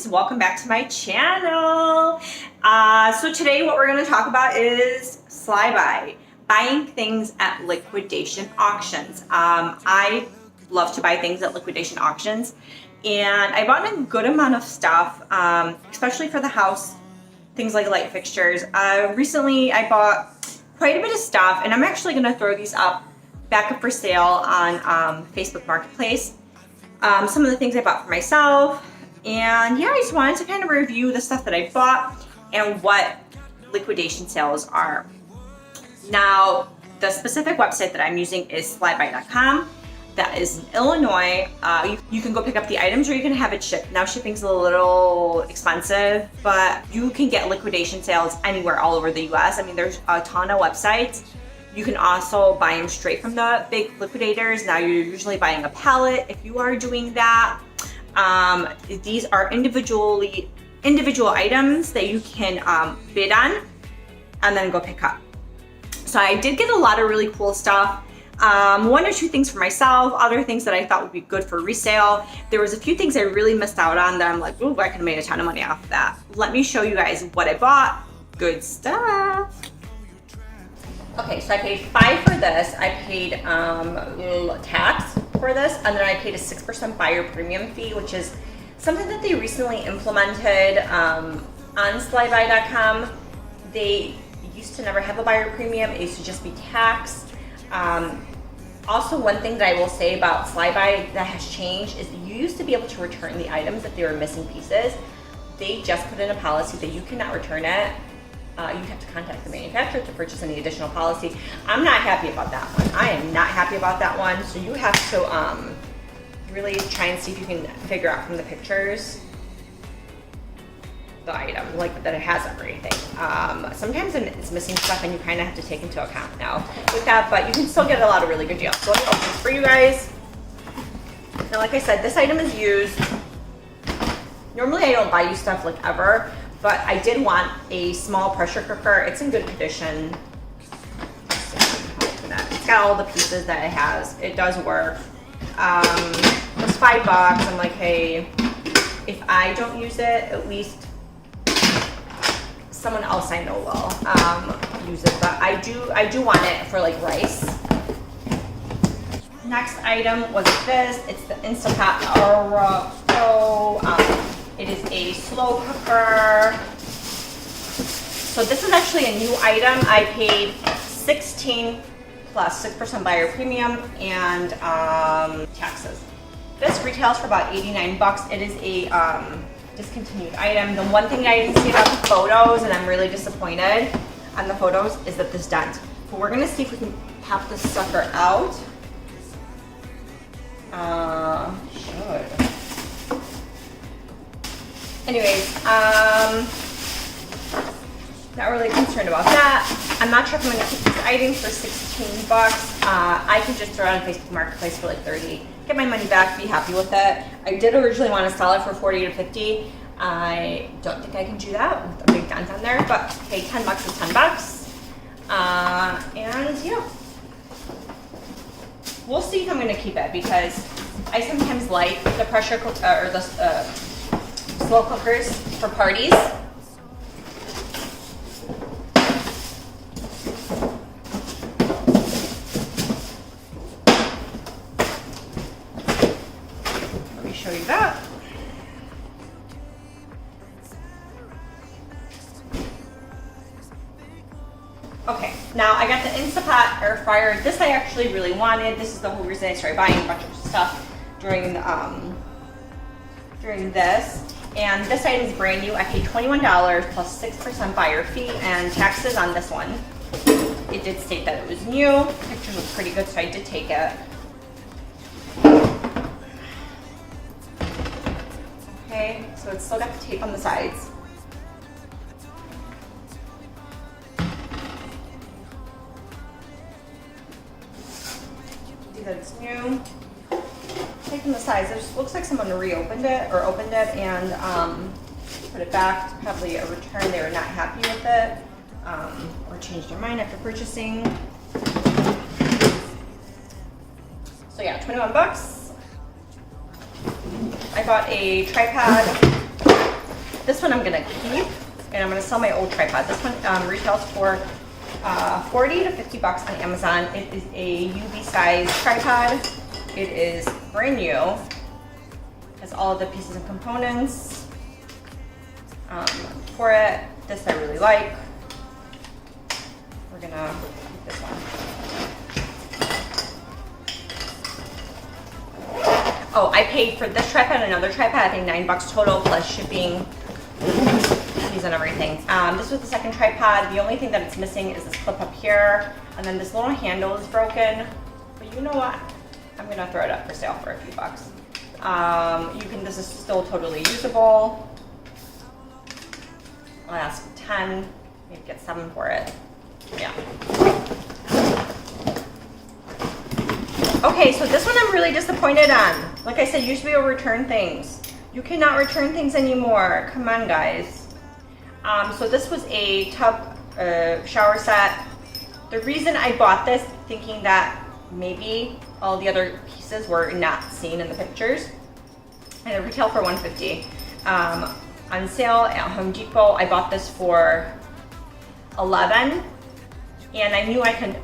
guys, welcome back to my channel. So today what we're going to talk about is buying things at liquidation auctions. I love to buy things at liquidation auctions, and I bought a good amount of stuff, especially for the house, things like light fixtures. Recently I bought quite a bit of stuff, and I'm actually going to throw these back up for sale on Facebook Marketplace. Some of the things I bought for myself, and yeah, I just wanted to kind of review the stuff that I bought and what liquidation sales are. Now, the specific website that I'm using is flybuy.com. That is in Illinois. You can go pick up the items, or you can have it shipped. Now shipping's a little expensive, but you can get liquidation sales anywhere all over the US. I mean, there's a ton of websites. You can also buy them straight from the big liquidators. Now you're usually buying a pallet if you are doing that. These are individual items that you can bid on and then go pick up. So I did get a lot of really cool stuff. One or two things for myself, other things that I thought would be good for resale. There was a few things I really missed out on that I'm like, ooh, I could have made a ton of money off of that. Let me show you guys what I bought. Good stuff. Okay, so I paid $5 for this. I paid tax for this, and then I paid a 6% buyer premium fee, which is something that they recently implemented on flybuy.com. They used to never have a buyer premium. It used to just be taxed. Also, one thing that I will say about Flybuy that has changed is you used to be able to return the items if they were missing pieces. They just put in a policy that you cannot return it. You have to contact the manufacturer to purchase any additional policy. I'm not happy about that one. I am not happy about that one. So you have to really try and see if you can figure out from the pictures the item, like that it has everything. Sometimes it's missing stuff, and you kind of have to take into account now with that, but you can still get a lot of really good deals. So let me open this for you guys. Now, like I said, this item is used. Normally I don't buy used stuff like ever, but I did want a small pressure cooker. It's in good condition. It's got all the pieces that it has. It does work. It was $5. I'm like, hey, if I don't use it, at least someone else I know will use it. But I do want it for like rice. Next item was this. It's the Instapot Pro. It is a slow cooker. So this is actually a new item. I paid $16 plus 6% buyer premium and taxes. This retails for about $89. It is a discontinued item. The one thing I didn't see about the photos, and I'm really disappointed on the photos, is that this dent. But we're gonna see if we can pop this sucker out. Should. Anyways, not really concerned about that. I'm not sure if I'm gonna keep these items for $16. I can just throw it on Facebook Marketplace for like 30, get my money back, be happy with it. I did originally want to sell it for 40 to 50. I don't think I can do that with a big dent on there, but hey, $10 is $10. And yeah, we'll see if I'm gonna keep it, because I sometimes like the pressure cooker or the slow cookers for parties. Let me show you that. Okay, now I got the Instapot air fryer. This I actually really wanted. This is the whole reason I started buying a bunch of stuff during this. And this item is brand new. I paid $21 plus 6% buyer fee and taxes on this one. It did state that it was new. Pictures look pretty good, so I did take it. Okay, so it's still got the tape on the sides. See that it's new. Taking the sides, it looks like someone reopened it or opened it and put it back. Probably a return. They were not happy with it, or changed their mind after purchasing. So yeah, $21. I bought a tripod This one I'm gonna keep, and I'm gonna sell my old tripod. This one retails for 40 to 50 bucks on Amazon. It is a UV size tripod. It is brand new. Has all of the pieces and components for it. This I really like. We're gonna keep this one. Oh, I paid for this tripod and another tripod, I think $9 total plus shipping, fees and everything. This was the second tripod. The only thing that it's missing is this clip up here, and then this little handle is broken. But you know what? I'm gonna throw it up for sale for a few bucks. This is still totally usable. I'll ask 10, maybe get 7 for it. Yeah. Okay, so this one I'm really disappointed on. Like I said, usually you'll return things. You cannot return things anymore. Come on, guys. So this was a tub shower set. The reason I bought this, thinking that maybe all the other pieces were not seen in the pictures, and it retailed for $150. On sale at Home Depot, I bought this for $11, and I knew I could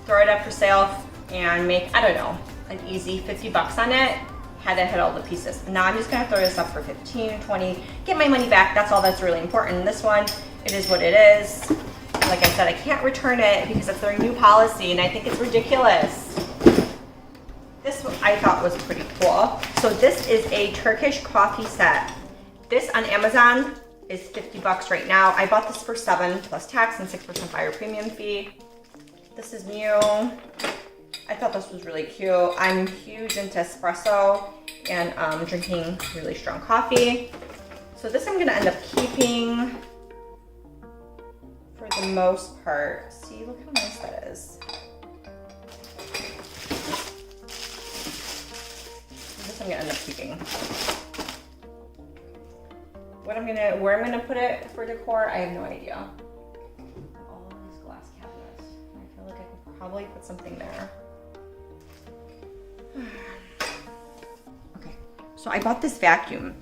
throw it up for sale and make, I don't know, an easy 50 bucks on it, had it hit all the pieces. Now I'm just gonna throw this up for 15, 20, get my money back. That's all that's really important. This one, it is what it is. Like I said, I can't return it because it's their new policy, and I think it's ridiculous. This one I thought was pretty cool. So this is a Turkish coffee set. This on Amazon is 50 bucks right now. I bought this for 7 plus tax and 6% buyer premium fee. This is new. I thought this was really cute. I'm huge into espresso and drinking really strong coffee. So this I'm gonna end up keeping for the most part. See, look how nice that is. This I'm gonna end up keeping. Where I'm gonna put it for decor, I have no idea. All these glass cabinets. I feel like I could probably put something there. Okay, so I bought this vacuum.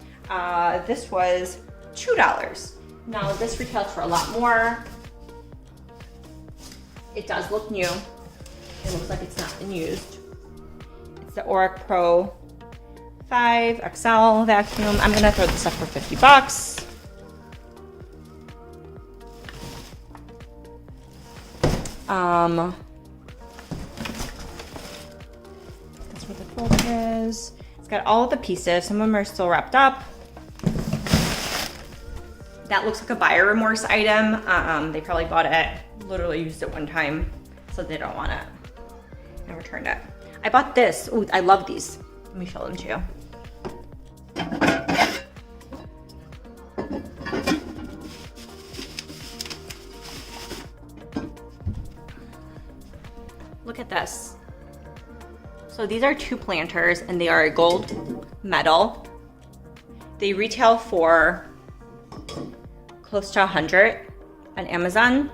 This was $2. Now this retails for a lot more. It does look new. It looks like it's not been used. It's the Auric Pro 5 XL vacuum. I'm gonna throw this up for 50 bucks. That's what the folder is. It's got all of the pieces. Some of them are still wrapped up. That looks like a buyer remorse item. They probably bought it, literally used it one time, so they don't want it and returned it. I bought this. Ooh, I love these. Let me show them to you. Look at this. So these are 2 planters and they are a gold metal. They retail for close to 100 on Amazon.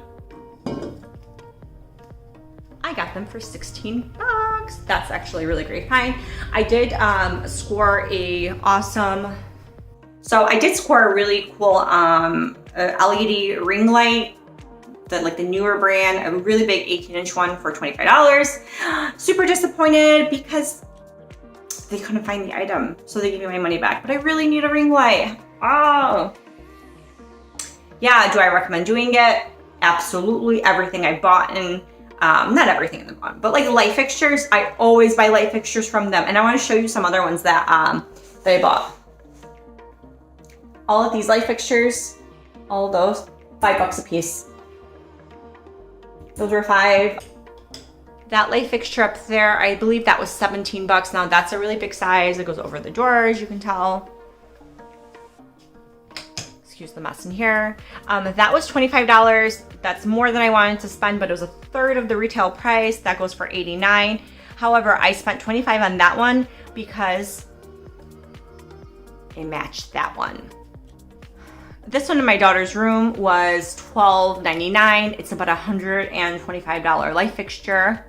I got them for 16 bucks. That's actually a really great find. I did score a really cool LED ring light, the newer brand, a really big 18-inch one for $25. Super disappointed because they couldn't find the item, so they gave me my money back. But I really need a ring light. Oh. Yeah, do I recommend doing it? Absolutely. Everything I bought, and not everything in the bottom, but like light fixtures, I always buy light fixtures from them. And I want to show you some other ones that I bought. All of these light fixtures, all of those, $5 a piece. Those were 5. That light fixture up there, I believe that was 17 bucks. Now that's a really big size. It goes over the doors, you can tell. Excuse the mess in here. That was $25. That's more than I wanted to spend, but it was a third of the retail price. That goes for $89. However, I spent $25 on that one because it matched that one. This one in my daughter's room was $12.99. It's about $125 light fixture.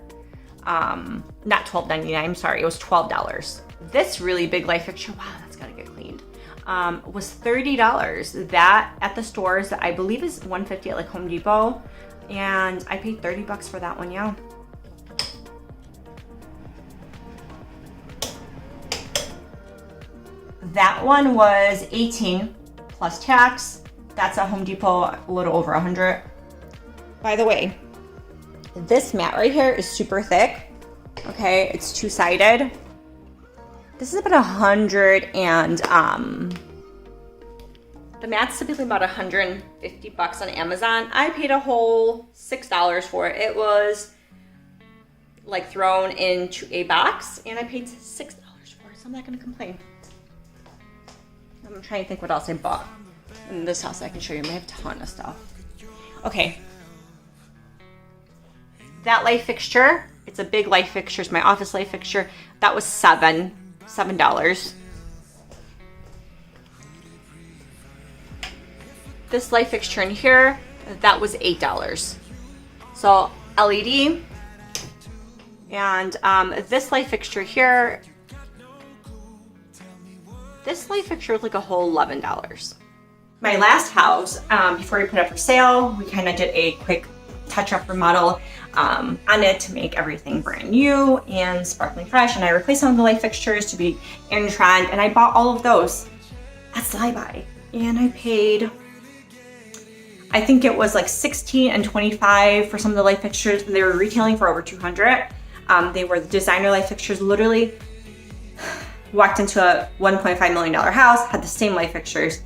Not $12.99, I'm sorry, it was $12. This really big light fixture, wow, that's gotta get cleaned. was $30. That at the stores, I believe is $150 at like Home Depot. And I paid 30 bucks for that one, yeah. That one was 18 plus tax. That's at Home Depot, a little over 100. By the way, this mat right here is super thick. Okay, it's two-sided. This is about 100 and the mat's typically about 150 bucks on Amazon. I paid a whole $6 for it. It was like thrown into a box and I paid $6 for it, so I'm not gonna complain. I'm trying to think what else I bought in this house I can show you. I have a ton of stuff. Okay. That light fixture, it's a big light fixture. It's my office light fixture. That was $7. This light fixture in here, that was $8. So LED. And this light fixture here, this light fixture was like a whole $11. My last house, before we put it up for sale, we kind of did a quick touch-up remodel on it to make everything brand new and sparkling fresh. And I replaced some of the light fixtures to be in trend, and I bought all of those at Flybuy. And I paid, I think it was like $16 and $25 for some of the light fixtures. They were retailing for over $200. They were the designer light fixtures. Literally walked into a $1.5 million house, had the same light fixtures.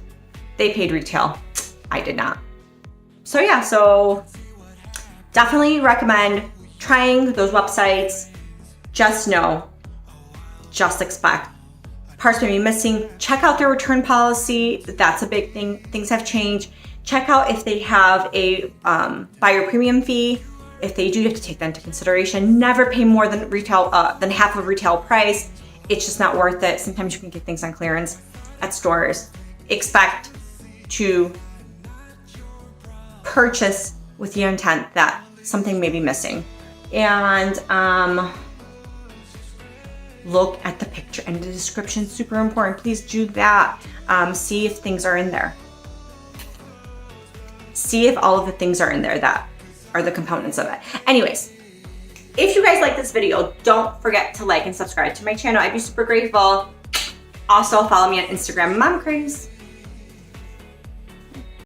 They paid retail. I did not. So yeah, so definitely recommend trying those websites. Just know, just expect parts may be missing. Check out their return policy. That's a big thing. Things have changed. Check out if they have a buyer premium fee. If they do, you have to take that into consideration. Never pay more than retail, than half of retail price. It's just not worth it. Sometimes you can get things on clearance at stores. Expect to purchase with the intent that something may be missing. And look at the picture and the description, super important. Please do that. See if things are in there. See if all of the things are in there that are the components of it. Anyways, if you guys like this video, don't forget to like and subscribe to my channel. I'd be super grateful. Also follow me on Instagram, Kraze.